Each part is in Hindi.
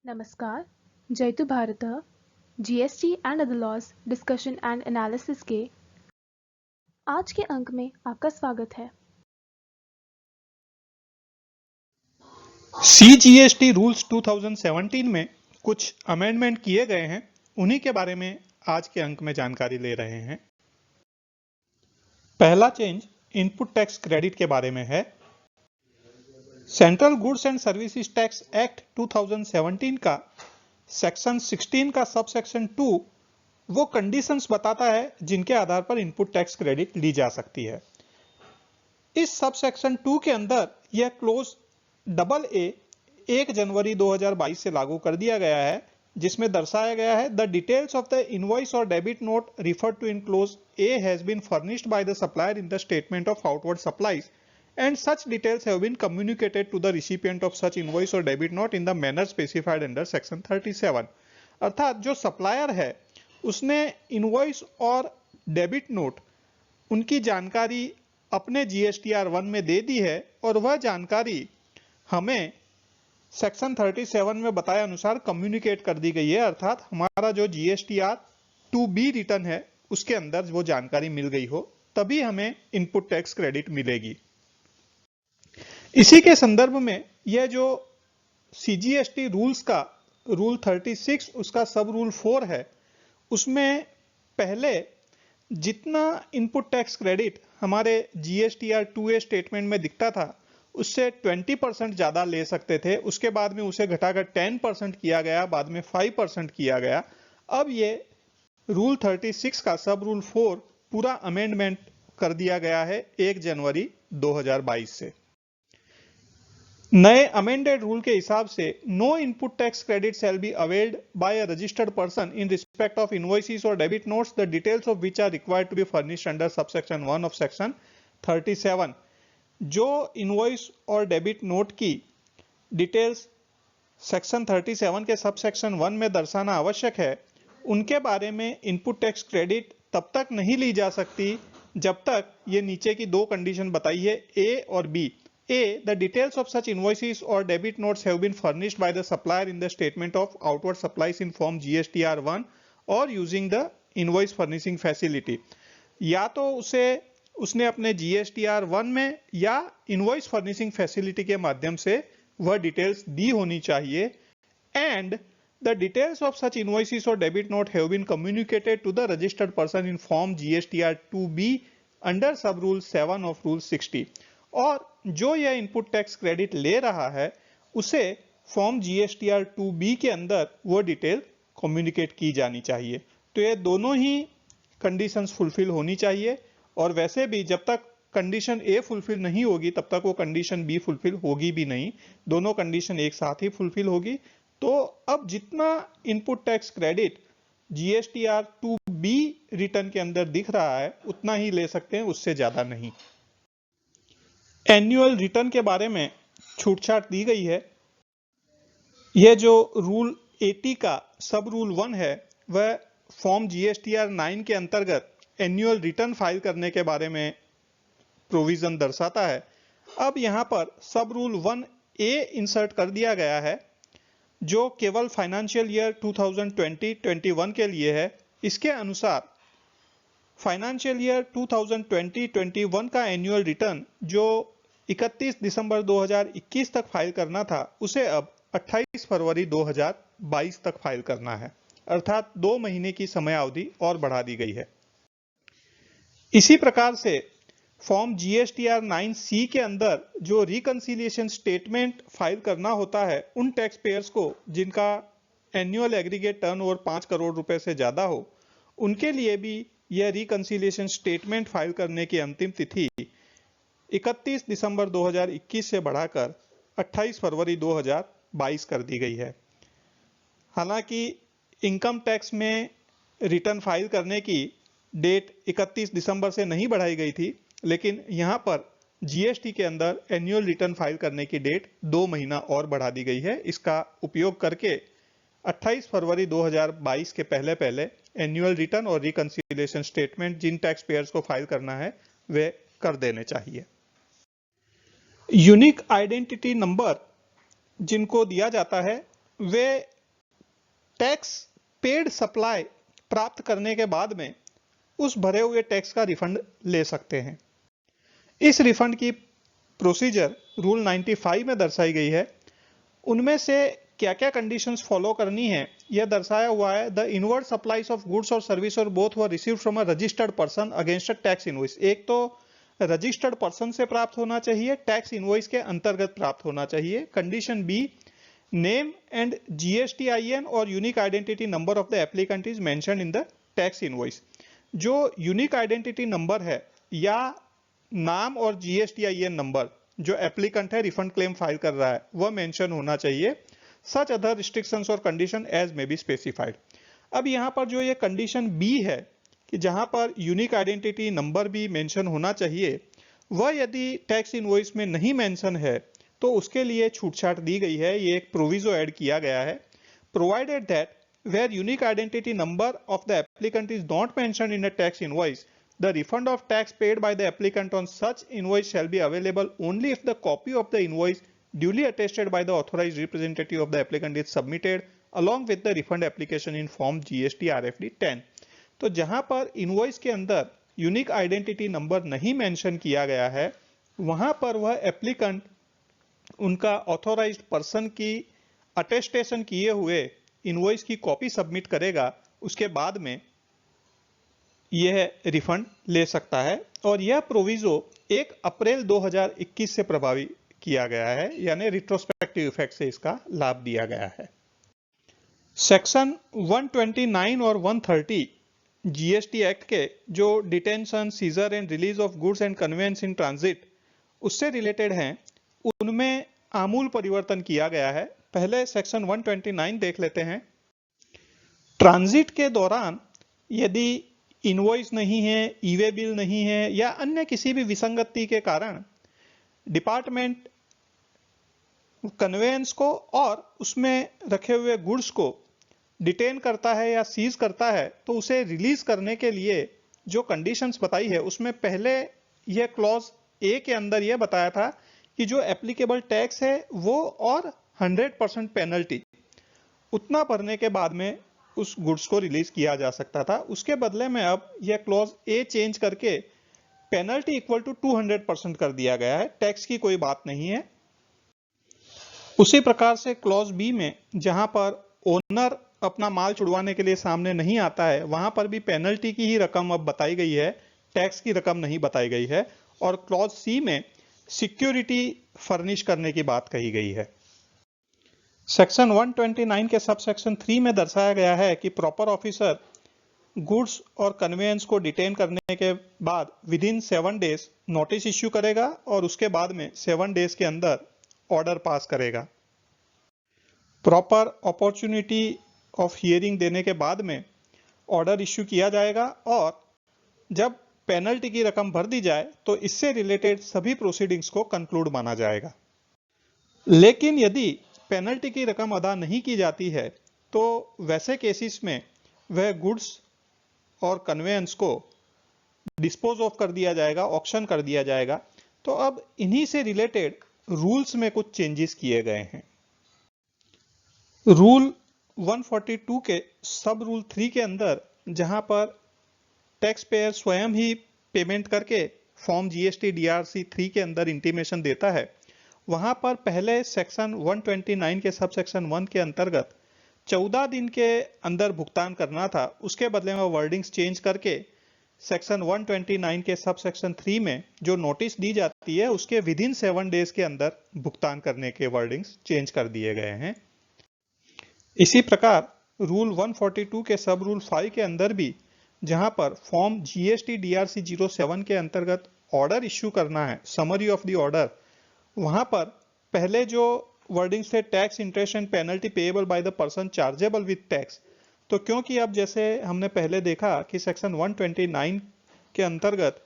नमस्कार, जयतु भारतः GST and other laws discussion and analysis के आज के अंक में आपका स्वागत है। CGST रूल्स 2017 में कुछ अमेंडमेंट किए गए हैं, उन्हीं के बारे में आज के अंक में जानकारी ले रहे हैं। पहला चेंज इनपुट टैक्स क्रेडिट के बारे में है। Central goods and services tax act 2017 का सेक्शन 16 का सब सेक्शन 2 वो कंडीशंस बताता है जिनके आधार पर इनपुट टैक्स क्रेडिट ली जा सकती है। इस सब सेक्शन 2 के अंदर यह क्लोज AA 1 जनवरी 2022 से लागू कर दिया गया है, जिसमें दर्शाया गया है the details of the invoice और debit note referred to in clause A has been furnished by the supplier in the statement of outward supplies and such details have been communicated to the recipient of such invoice or debit note in the manner specified under section 37। अर्थात जो सप्लायर है उसने इनवॉइस और डेबिट नोट उनकी जानकारी अपने GSTR 1 में दे दी है और वह जानकारी हमें सेक्शन 37 में बताए अनुसार कम्युनिकेट कर दी गई है। अर्थात हमारा जो GSTR 2B रिटर्न है उसके अंदर वो जानकारी मिल गई हो, तभी हमें इनपुट टैक्स क्रेडिट मिलेगी। इसी के संदर्भ में यह जो CGST रूल्स का रूल 36 उसका सब रूल 4 है, उसमें पहले जितना इनपुट टैक्स क्रेडिट हमारे GSTR 2A स्टेटमेंट में दिखता था उससे 20% ज्यादा ले सकते थे। उसके बाद में उसे घटाकर 10% किया गया, बाद में 5% किया गया। अब ये रूल 36 का सब रूल 4 पूरा अमेंडमेंट कर दिया गया है 1 जनवरी 2022 से। नए अमेंडेड रूल के हिसाब से no input tax credit shall be availed by a registered person in respect of invoices और debit notes the details of which are required to be furnished under subsection 1 of section 37। जो इनवॉइस और डेबिट नोट की डिटेल्स सेक्शन 37 के सब सेक्शन 1 में दर्शाना आवश्यक है, उनके बारे में इनपुट टैक्स क्रेडिट तब तक नहीं ली जा सकती जब तक ये नीचे की दो कंडीशन बताई है, A और B। A, the details of such invoices or debit notes have been furnished by the supplier in the statement of outward supplies in form GSTR 1 or using the invoice furnishing facility। या तो उसने अपने GSTR 1 में या इनवॉइस फर्निशिंग फैसिलिटी के माध्यम से वह डिटेल्स दी होनी चाहिए। And the details of such invoices और debit note have been communicated to the registered person in form GSTR 2B under sub rule 7 of rule 60। और जो यह इनपुट टैक्स क्रेडिट ले रहा है उसे फॉर्म GSTR 2B के अंदर वो डिटेल कम्युनिकेट की जानी चाहिए। तो ये दोनों ही कंडीशंस फुलफिल होनी चाहिए, और वैसे भी जब तक कंडीशन A फुलफिल नहीं होगी तब तक वो कंडीशन B फुलफिल होगी भी नहीं, दोनों कंडीशन एक साथ ही फुलफिल होगी। तो अब जितना input tax credit GSTR 2B return के अंदर दिख रहा है उतना ही ले सकते हैं, उससे ज्यादा नहीं। एनुअल रिटर्न के बारे में छूटछाट दी गई है। यह जो रूल 80 का सब रूल 1 है वह फॉर्म GSTR 9 के अंतर्गत एनुअल रिटर्न फाइल करने के बारे में प्रोविजन दर्शाता है। अब यहां पर सब रूल 1A इंसर्ट कर दिया गया है जो केवल फाइनेंशियल ईयर 2020-21 के लिए है। इसके अनुसार फाइनेंशियल ईयर 2020-21 का एनुअल रिटर्न जो 31 दिसंबर 2021 तक फाइल करना था उसे अब 28 फरवरी 2022 तक फाइल करना है। अर्थात 2 महीने की समयावधि और बढ़ा दी गई है। इसी प्रकार से फॉर्म GSTR 9C के अंदर जो रिकंसिलिएशन स्टेटमेंट फाइल करना होता है उन टैक्स पेयर्स को जिनका एनुअल एग्रीगेट टर्नओवर 5 करोड़ रुपए से ज्यादा हो, उनके लिए भी यह रिकंसिलिएशन स्टेटमेंट फाइल करने की अंतिम तिथि 31 दिसंबर 2021 से बढ़ाकर 28 फरवरी 2022 कर दी गई है। हालांकि इनकम टैक्स में रिटर्न फाइल करने की डेट 31 दिसंबर से नहीं बढ़ाई गई थी, लेकिन यहां पर GST के अंदर एनुअल रिटर्न फाइल करने की डेट 2 महीना और बढ़ा दी गई है। इसका उपयोग करके 28 फरवरी 2022 के पहले एनुअल रिटर्न और रिकंसिलिएशन स्टेटमेंट जिन टैक्स पेयर्स को फाइल करना है वे कर देने चाहिए। यूनिक आइडेंटिटी नंबर जिनको दिया जाता है वे टैक्स पेड सप्लाई प्राप्त करने के बाद में उस भरे हुए टैक्स का रिफंड ले सकते हैं। इस रिफंड की प्रोसीजर रूल 95 में दर्शाई गई है। उनमें से क्या क्या कंडीशंस फॉलो करनी है यह दर्शाया हुआ है। The inward supplies of goods और सर्विस और both were received from a registered person against a tax invoice. एक तो रजिस्टर्ड पर्सन से प्राप्त होना चाहिए, टैक्स इनवॉइस के अंतर्गत प्राप्त होना चाहिए। Condition B, name and GSTIN और unique identity number of the applicant is mentioned in the tax invoice. जो यूनिक आइडेंटिटी नंबर है या नाम और GSTIN नंबर जो एप्लीकेंट है रिफंड क्लेम फाइल कर रहा है वह मेंशन होना चाहिए। सच अदर रिस्ट्रिक्शंस और condition as may be specified. अब यहाँ पर जो ये कंडीशन बी है कि जहां पर यूनिक आइडेंटिटी नंबर भी मेंशन होना चाहिए, वह यदि टैक्स इनवॉइस में नहीं मेंशन है तो उसके लिए छूटछाट दी गई है। ये एक प्रोविजो ऐड किया गया है। Provided that where unique identity number of the applicant is not mentioned in a tax invoice, the refund of tax paid by the applicant on such invoice shall be available only if the copy of the invoice duly attested by the authorized representative of the applicant is submitted along with the refund application in form GST RFD 10। तो जहां पर इनवॉइस के अंदर यूनिक आइडेंटिटी नंबर नहीं मेंशन किया गया है, वहां पर वह एप्लीकेंट उनका ऑथोराइज्ड पर्सन की अटेस्टेशन किए हुए इनवॉइस की कॉपी सबमिट करेगा। उसके बाद में यह रिफंड ले सकता है और यह प्रोविजो 1 अप्रैल 2021 से प्रभावी किया गया है, यानी रिट्रोस्पेक्टिव इफेक्ट से इसका लाभ दिया गया है। सेक्शन 129 और 130 GST एक्ट के जो detention, seizure and release of goods and conveyance in transit उससे रिलेटेड हैं, उनमें आमूल परिवर्तन किया गया है। पहले सेक्शन 129 देख लेते हैं। ट्रांजिट के दौरान यदि इनवॉइस नहीं है, ई-वे बिल नहीं है या अन्य किसी भी विसंगति के कारण डिपार्टमेंट कन्वेंस को और उसमें रखे हुए गुड्स को डिटेन करता है या सीज करता है, तो उसे रिलीज करने के लिए जो कंडीशंस बताई है उसमें पहले यह क्लॉज ए के अंदर यह बताया था कि जो एप्लीकेबल टैक्स है वो और 100% पेनल्टी उतना भरने के बाद में उस गुड्स को रिलीज किया जा सकता था। उसके बदले में अब यह क्लॉज ए चेंज करके पेनल्टी इक्वल टू 200% कर दिया गया है, टैक्स की कोई बात नहीं है। उसी प्रकार से क्लॉज बी में जहां पर ओनर अपना माल छुड़वाने के लिए सामने नहीं आता है, वहां पर भी पेनल्टी की ही रकम अब बताई गई है, टैक्स की रकम नहीं बताई गई है। और क्लॉज सी में सिक्योरिटी फर्निश करने की बात कही गई है। सेक्शन 129 के सब सेक्शन 3 में दर्शाया गया है कि प्रॉपर ऑफिसर गुड्स और कन्वेंस को डिटेन करने के बाद with in 7 days notice issue करेगा और उसके बाद में 7 डेज के अंदर ऑर्डर पास करेगा। प्रॉपर अपॉर्चुनिटी ऑफ हियरिंग देने के बाद में ऑर्डर इश्यू किया जाएगा और जब पेनल्टी की रकम भर दी जाए तो इससे रिलेटेड सभी प्रोसीडिंग्स को कंक्लूड माना जाएगा। लेकिन यदि पेनल्टी की रकम अदा नहीं की जाती है तो वैसे केसेस में वह गुड्स और कन्वेंस को डिस्पोज ऑफ कर दिया जाएगा, ऑक्शन कर दिया जाएगा। तो अब इन्हीं से रिलेटेड रूल्स में कुछ चेंजेस किए गए हैं। रूल 142 के सब रूल 3 के अंदर जहां पर टैक्स पेयर स्वयं ही पेमेंट करके फॉर्म GST DRC 3 के अंदर इंटीमेशन देता है, वहां पर पहले सेक्शन 129 के सब सेक्शन 1 के अंतर्गत 14 दिन के अंदर भुगतान करना था। उसके बदले में वर्डिंग्स चेंज करके सेक्शन 129 के सब सेक्शन 3 में जो नोटिस दी जाती है उसके विद इन 7 डेज के अंदर भुगतान करने के वर्डिंग्स चेंज कर दिए गए हैं। इसी प्रकार रूल 142 के सब रूल 5 के अंदर भी जहां पर फॉर्म GST DRC 07 के अंतर्गत ऑर्डर इश्यू करना है, समरी ऑफ द ऑर्डर, वहां पर पहले जो वर्डिंग्स थे tax, interest and penalty payable by the person chargeable with tax, तो क्योंकि अब जैसे हमने पहले देखा कि सेक्शन 129 के अंतर्गत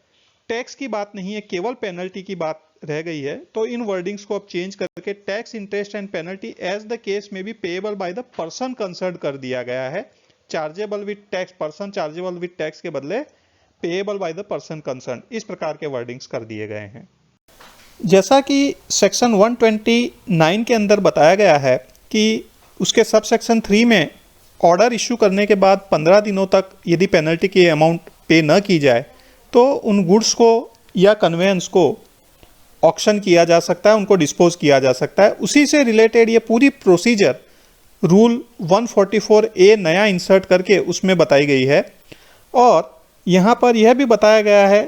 टैक्स की बात नहीं है, केवल पेनल्टी की बात रह गई है, तो इन वर्डिंग्स को अब चेंज करके tax, interest and penalty as the case में भी payable by the person concerned कर दिया गया है। Chargeable with tax, person chargeable with tax के बदले payable by the person concerned, इस प्रकार के वर्डिंग्स कर दिए गए हैं। जैसा कि सेक्शन 129 के अंदर बताया गया है कि उसके सब सेक्शन 3 में ऑर्डर इशू करने के बाद 15 दिनों तक यदि पेनल्टी की अमाउंट पे न की जाए तो उन गुड्स को या कन्वेंस को ऑक्शन किया जा सकता है, उनको डिस्पोज किया जा सकता है। उसी से रिलेटेड ये पूरी प्रोसीजर रूल 144A नया इंसर्ट करके उसमें बताई गई है। और यहाँ पर यह भी बताया गया है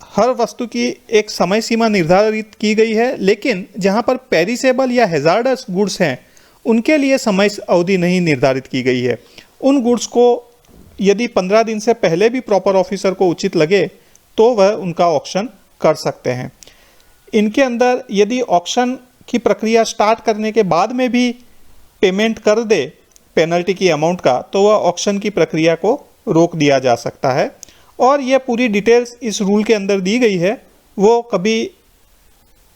हर वस्तु की एक समय सीमा निर्धारित की गई है, लेकिन जहाँ पर पेरिसेबल या हैजार्डस गुड्स हैं उनके लिए समय अवधि नहीं निर्धारित की गई है। उन गुड्स को यदि 15 दिन से पहले भी प्रॉपर ऑफिसर को उचित लगे तो वह उनका ऑक्शन कर सकते हैं। इनके अंदर यदि ऑक्शन की प्रक्रिया स्टार्ट करने के बाद में भी पेमेंट कर दे पेनल्टी की अमाउंट का तो वह ऑक्शन की प्रक्रिया को रोक दिया जा सकता है। और यह पूरी डिटेल्स इस रूल के अंदर दी गई है, वो कभी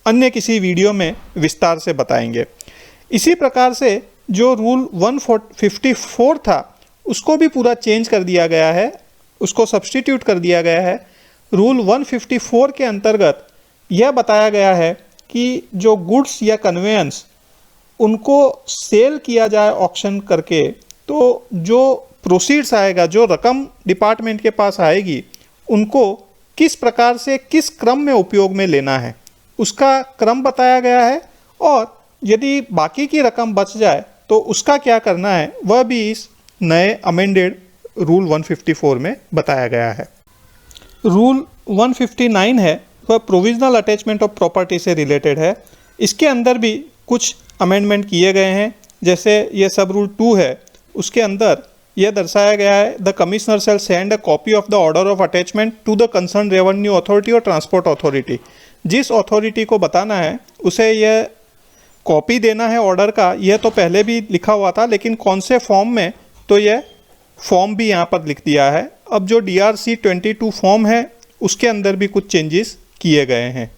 अन्य किसी वीडियो में विस्तार से बताएंगे। इसी प्रकार से जो रूल 154 था उसको भी पूरा चेंज कर दिया गया है, उसको सब्स्टिट्यूट कर दिया गया है। रूल 154 के अंतर्गत यह बताया गया है कि जो गुड्स या कन्वेंस उनको सेल किया जाए ऑक्शन करके, तो जो प्रोसीड्स आएगा, जो रकम डिपार्टमेंट के पास आएगी, उनको किस प्रकार से किस क्रम में उपयोग में लेना है उसका क्रम बताया गया है। और यदि बाकी की रकम बच जाए तो उसका क्या करना है वह भी इस नए अमेंडेड रूल 154 में बताया गया है। रूल 159 है वह प्रोविजनल अटैचमेंट ऑफ प्रॉपर्टी से रिलेटेड है। इसके अंदर भी कुछ अमेंडमेंट किए गए हैं। जैसे ये सब रूल 2 है, उसके अंदर यह दर्शाया गया है the commissioner shall send a copy of the order of attachment to the concern revenue authority और ट्रांसपोर्ट अथॉरिटी। जिस अथॉरिटी को बताना है उसे यह कॉपी देना है ऑर्डर का। यह तो पहले भी लिखा हुआ था, लेकिन कौन से फॉर्म में, तो यह फॉर्म भी यहाँ पर लिख दिया है। अब जो DRC 22 फॉर्म है उसके अंदर भी कुछ चेंजेस किए गए हैं।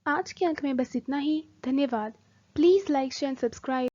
आज के अंक में बस इतना ही। धन्यवाद। Please like share and subscribe.